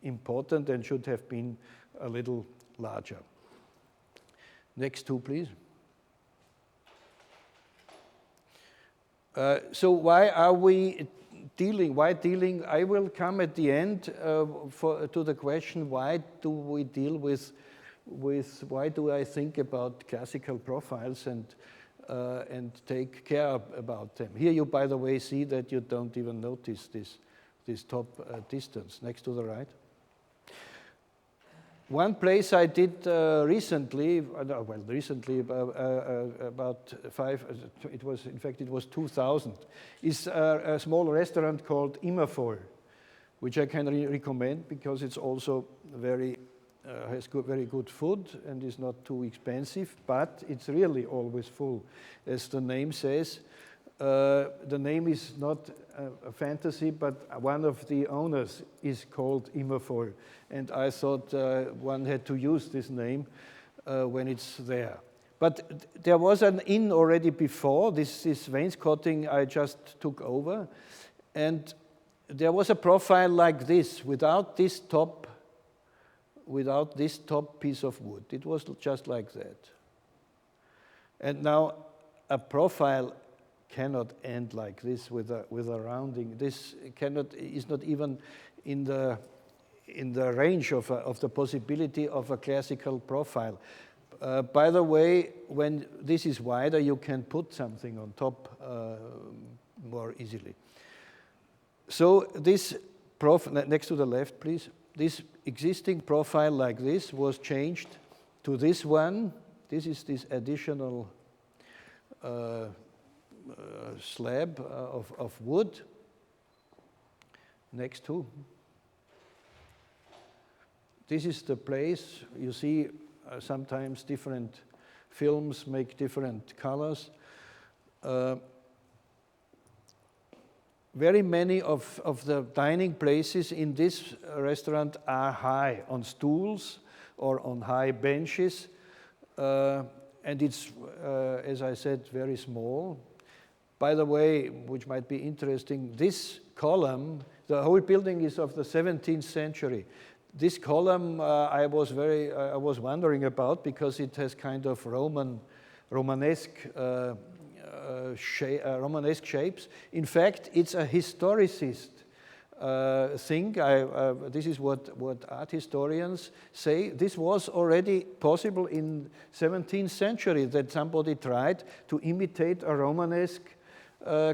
important and should have been a little larger. Next two, please. So why are we dealing? Why dealing? I will come at the end to the question: why do we deal with? Why do I think about classical profiles and take care about them? Here, you, by the way, see that you don't even notice this top distance next to the right. One place I did recently, about it was 2000, is a small restaurant called Immer, which I can recommend because it's also has very good food and is not too expensive, but it's really always full. As the name says, the name is not a fantasy, but one of the owners is called Immer, and I thought one had to use this name when it's there. But there was an inn already before, this wainscoting I just took over, and there was a profile like this, without this top piece of wood. It was just like that. And now a profile cannot end like this with a rounding. This is not even in the range of the possibility of a classical profile. By the way, when this is wider, you can put something on top more easily. So this next to the left, please. This existing profile like this was changed to this one. This is this additional slab of wood. Next to. This is the place. You see sometimes different films make different colors. Very many of the dining places in this restaurant are high on stools or on high benches, and it's, as I said, very small. By the way, which might be interesting, this column, the whole building is of the 17th century. This column I was wondering about because it has kind of Romanesque Romanesque shapes. In fact, it's a historicist thing. This is what art historians say. This was already possible in 17th century, that somebody tried to imitate a Romanesque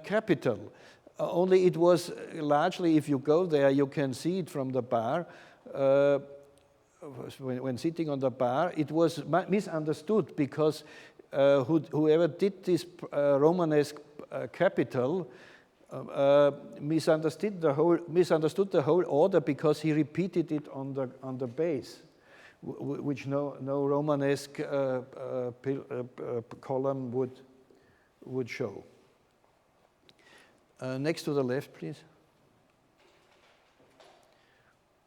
capital. Only it was largely, if you go there, you can see it from the bar. When sitting on the bar, it was misunderstood because whoever did this Romanesque capital misunderstood the whole order because he repeated it on the base, which no Romanesque column would show. Next to the left, please.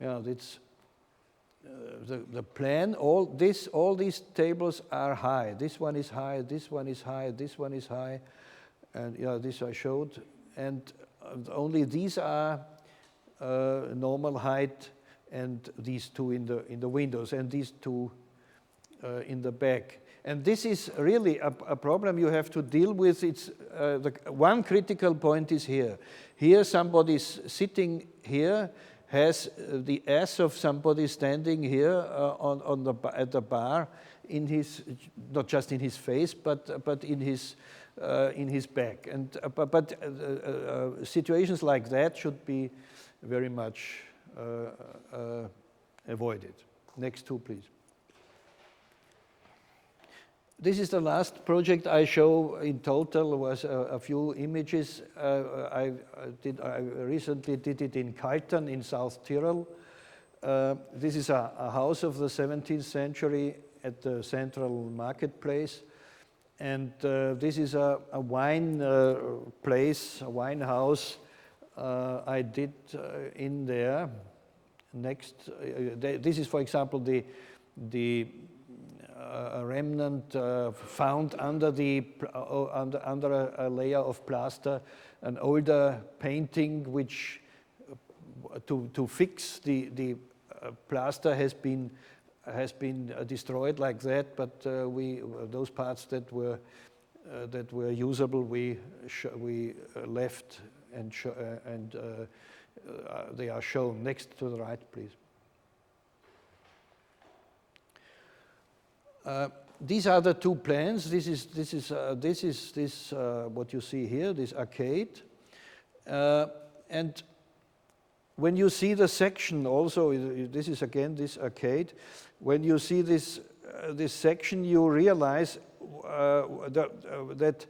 Yeah, that's the plan. All these tables are high. This one is high. This one is high. This one is high, and yeah, this I showed. And only these are normal height, and these two in the windows, and these two in the back. And this is really a problem you have to deal with. It's the one critical point is here. Here, somebody's sitting here. Has the ass of somebody standing here at the bar, in his, not just in his face, but in his back. And but situations like that should be very much avoided. Next two, please. This is the last project I show in total. Was a few images. I recently did it in Kaltern in South Tyrol. This is a house of the 17th century at the central marketplace. And this is a wine place, a wine house I did in there. Next, this is, for example, the a remnant found under a layer of plaster, an older painting which to fix the plaster has been destroyed like that, but those parts that were usable we left, and they are shown. Next to the right, please. These are the two plans. This is what you see here, this arcade, and when you see the section also, this is again this arcade. When you see this section, you realize that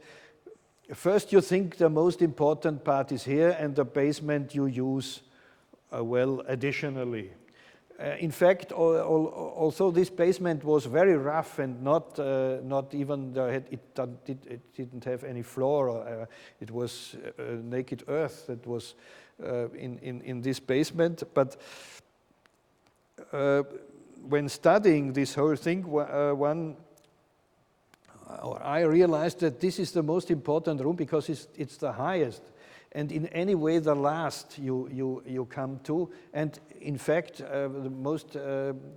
first you think the most important part is here, and the basement you use well additionally. In fact, although this basement was very rough and not even it didn't have any floor, it was naked earth that was in this basement. But when studying this whole thing, I realized that this is the most important room because it's the highest, and in any way the last you come to, and in fact the most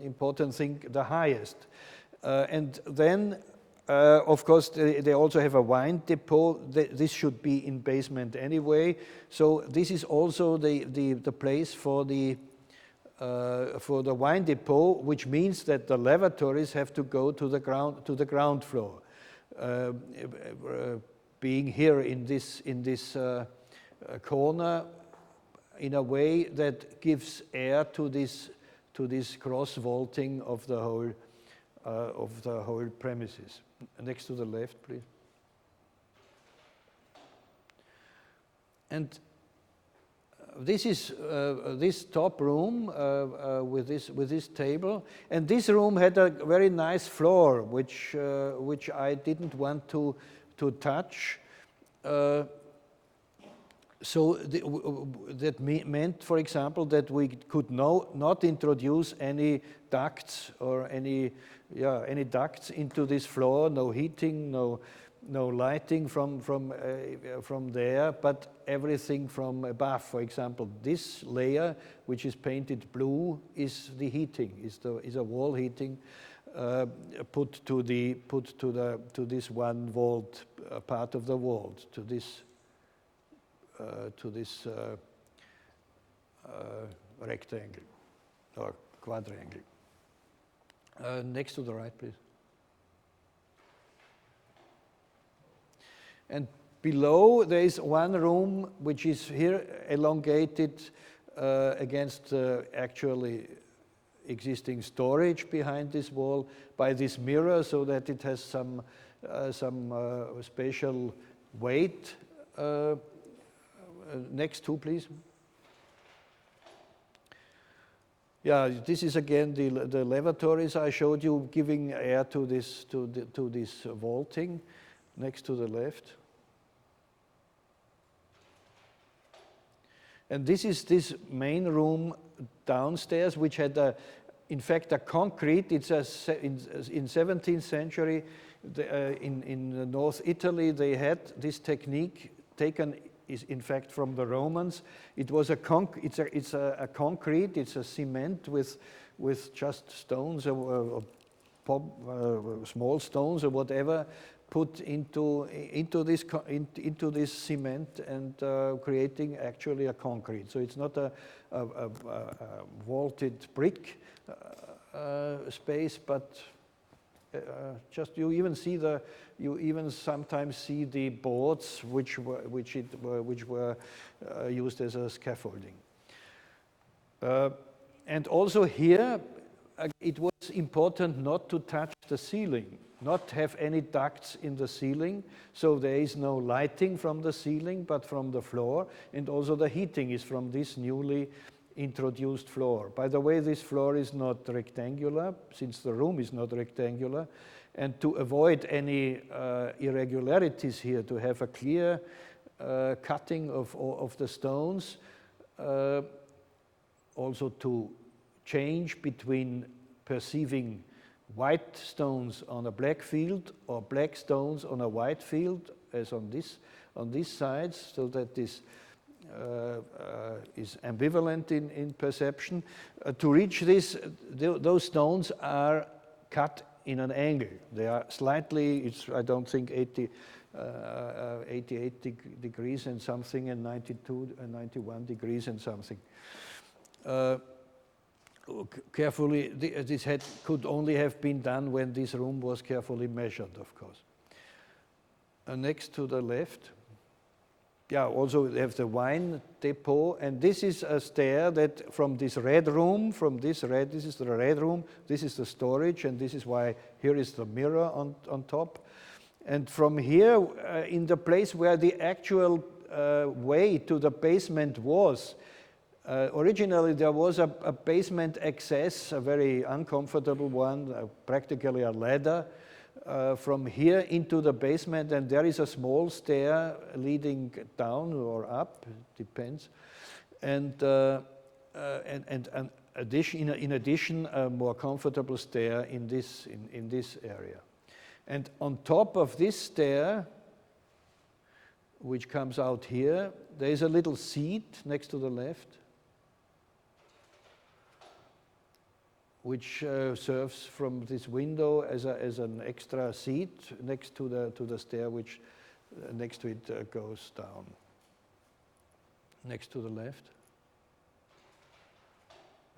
important thing, the highest. And then of course they also have a wine depot. This should be in basement anyway, so this is also the place for the wine depot, which means that the lavatories have to go to the ground floor. Being here in this corner, in a way that gives air to this cross vaulting of the whole premises. Next to the left, please. And this is this top room with this table, and this room had a very nice floor, which I didn't want to touch. So that meant, for example, that we could not introduce any ducts or any ducts into this floor. No heating, no lighting from there, but everything from above. For example, this layer, which is painted blue, is the heating. Is a wall heating put to this one vault part of the vault, to this rectangle or quadrangle. Next to the right, please. And below there is one room which is here elongated against actually existing storage behind this wall by this mirror, so that it has some spatial weight. Next two, please. Yeah, this is again the lavatories I showed you, giving air to this vaulting. Next to the left. And this is this main room downstairs, which had in fact a concrete. It's in 17th century in North Italy they had this technique taken is in fact from the Romans. It was a concrete. It's a cement with just stones or small stones or whatever put into this cement and creating actually a concrete. So it's not a vaulted brick space, but just you even sometimes see the boards which were used as a scaffolding. And also here it was important not to touch the ceiling, not have any ducts in the ceiling, so there is no lighting from the ceiling but from the floor, and also the heating is from this newly introduced floor. By the way, this floor is not rectangular, since the room is not rectangular, and to avoid any irregularities here, to have a clear cutting of the stones, also to change between perceiving white stones on a black field or black stones on a white field, as on this sides, so that this is ambivalent in perception. To reach this, those stones are cut in an angle. They are slightly, it's I don't think 88 degrees and something, and 92 and 91 degrees and something. Carefully, this could only have been done when this room was carefully measured, of course. Next to the left, yeah, also we have the wine depot, and this is a stair that from this red room, this is the red room, this is the storage, and this is why here is the mirror on top. And from here, in the place where the actual way to the basement was, originally there was a basement access, a very uncomfortable one, practically a ladder, from here into the basement, and there is a small stair leading down or up, depends, and in addition, a more comfortable stair in this area. And on top of this stair, which comes out here, there is a little seat next to the left, which serves from this window as an extra seat next to the stair, which next to it goes down. Next to the left.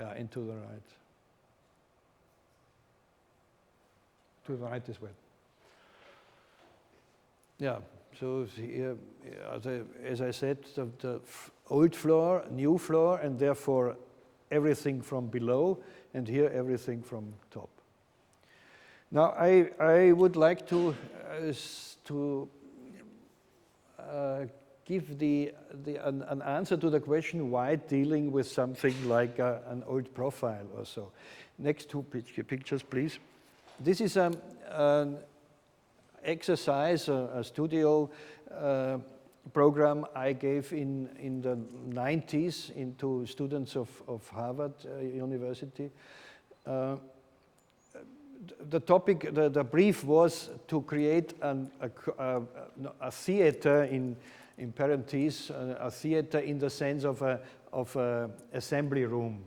Yeah, and to the right. To the right as well. Yeah, so here, as I said, the old floor, new floor, and therefore everything from below, and here everything from top. Now I would like to give an answer to the question why dealing with something like an old profile or so. Next two pictures, please. This is an exercise, a studio program I gave in the 90s into students of Harvard University. The topic, the brief was to create a theater in parentheses, a theater in the sense of an assembly room.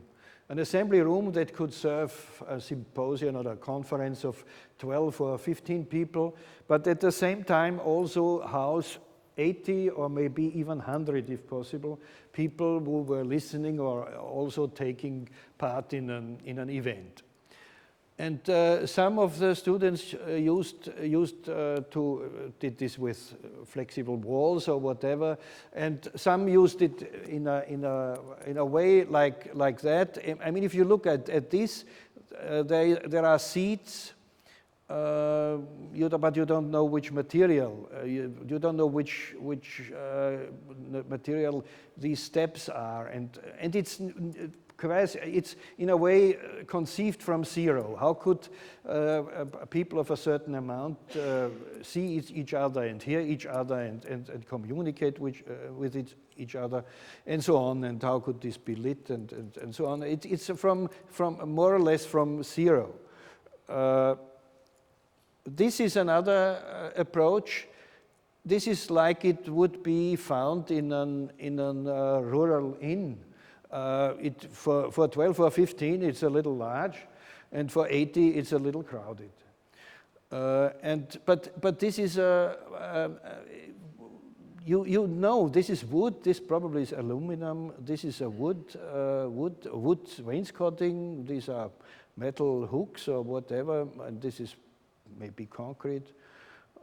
An assembly room that could serve a symposium or a conference of 12 or 15 people, but at the same time also house 80 or maybe even 100, if possible, people who were listening or also taking part in an event. And some of the students did this with flexible walls or whatever, and some used it in a way like that. I mean, if you look at this, there are seats, but you don't know which material. You don't know which material these steps are, and it's in a way conceived from zero. How could people of a certain amount see each other and hear each other and communicate with each other and so on, and how could this be lit and so on. It's from more or less from zero. This is another approach. This is like it would be found in a rural inn. For 12 or 15, it's a little large, and for 80, it's a little crowded. But this is you know, this is wood. This probably is aluminum. This is a wood wainscoting. These are metal hooks or whatever, and this is maybe concrete.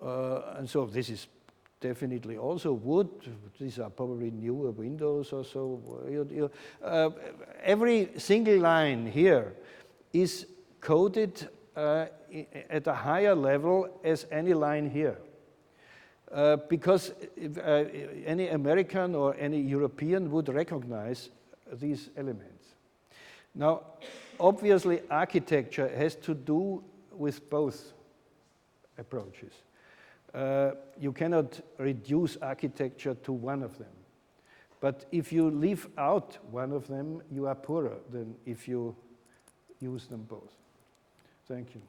And so this is definitely also wood. These are probably newer windows or so. Every single line here is coded at a higher level as any line here. Because any American or any European would recognize these elements. Now, obviously, architecture has to do with both approaches. You cannot reduce architecture to one of them. But if you leave out one of them, you are poorer than if you use them both. Thank you.